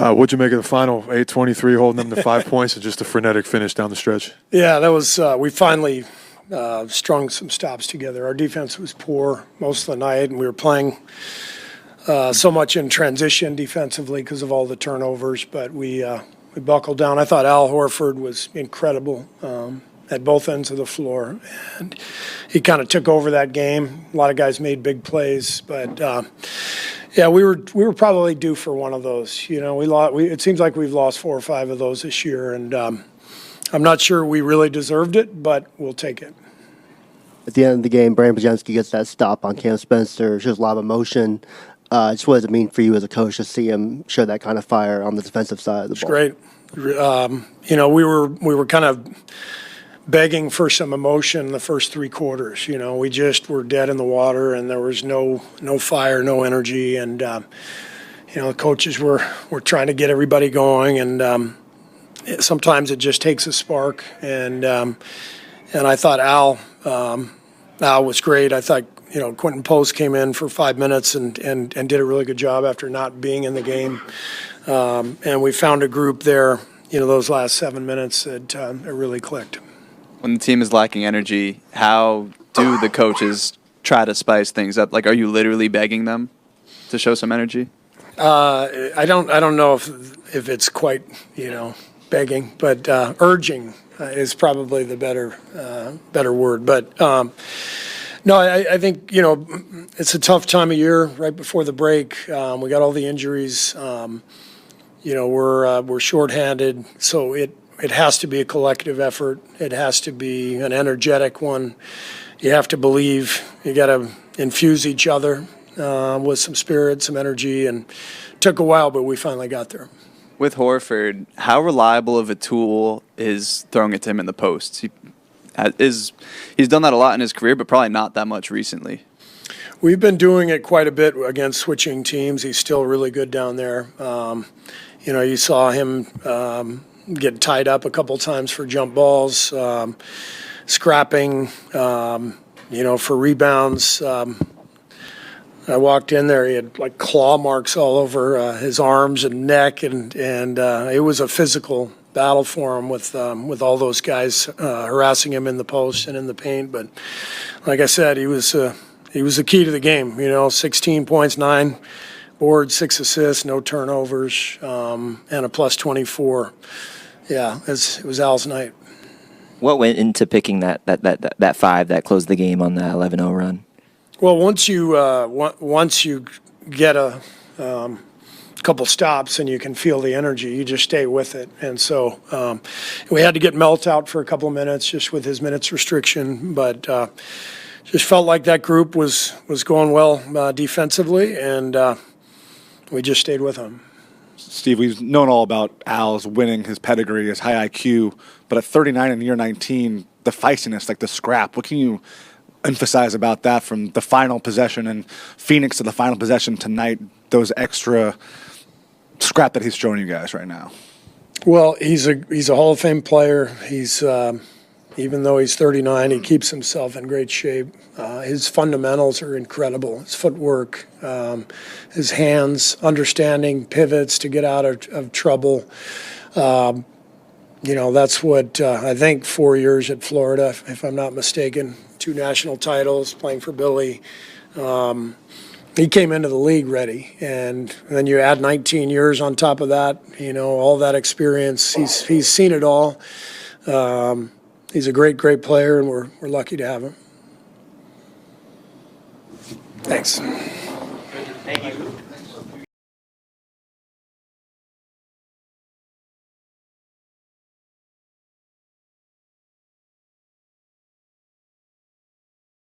What'd you make of the final 8-23, holding them to 5 points and just a frenetic finish down the stretch? Yeah, that was we finally strung some stops together. Our defense was poor most of the night, and we were playing so much in transition defensively because of all the turnovers. But we buckled down. I thought Al Horford was incredible at both ends of the floor, and he kind of took over that game. A lot of guys made big plays, but. Yeah, we were probably due for one of those. You know, it seems like we've lost 4 or 5 of those this year, and I'm not sure we really deserved it, but we'll take it. At the end of the game, Brandon Podziemski gets that stop on Cam Spencer. Shows a lot of emotion. Just what does it mean for you as a coach to see him show that kind of fire on the defensive side of the ball? It's great. You know, we were kind of begging for some emotion in the first 3 quarters. You know, we just were dead in the water, and there was no fire, no energy, and you know, the coaches were trying to get everybody going, and sometimes it just takes a spark. And I thought Al was great. I thought, you know, Quentin Post came in for 5 minutes and did a really good job after not being in the game, and we found a group there. You know, those last 7 minutes that it really clicked. When the team is lacking energy, how do the coaches try to spice things up? Like, are you literally begging them to show some energy? I don't know if it's quite, you know, begging, but urging is probably the better word. But no, I think, you know, it's a tough time of year right before the break. We got all the injuries. You know, we're shorthanded, so it has to be a collective effort. It has to be an energetic one. You have to believe. You got to infuse each other with some spirit, some energy, and it took a while, but we finally got there. With Horford, how reliable of a tool is throwing it to him in the post? He's done that a lot in his career, but probably not that much recently. We've been doing it quite a bit against switching teams. He's still really good down there. You know, you saw him get tied up a couple times for jump balls, scrapping, you know, for rebounds. I walked in there, he had like claw marks all over his arms and neck, and it was a physical battle for him with all those guys harassing him in the post and in the paint. But like I said, he was the key to the game. You know, 16 points, 9 boards, 6 assists, no turnovers, and a plus 24. Yeah, it was Al's night. What went into picking that 5 that closed the game on the 11-0 run? Well, once you get a couple stops and you can feel the energy, you just stay with it. And so we had to get Melt out for a couple of minutes just with his minutes restriction, but just felt like that group was going well defensively, and we just stayed with him. Steve, we've known all about Al's winning, his pedigree, his high IQ, but at 39 in year 19, the feistiness, like the scrap, what can you emphasize about that from the final possession and Phoenix to the final possession tonight, those extra scrap that he's showing you guys right now? Well, he's a Hall of Fame player. He's even though he's 39, he keeps himself in great shape. His fundamentals are incredible. His footwork, his hands, understanding pivots to get out of trouble. You know, that's what I think 4 years at Florida, if I'm not mistaken, 2 national titles, playing for Billy. He came into the league ready, and then you add 19 years on top of that. You know, all that experience. He's seen it all. He's a great player, and we're lucky to have him. Thanks. Thank you.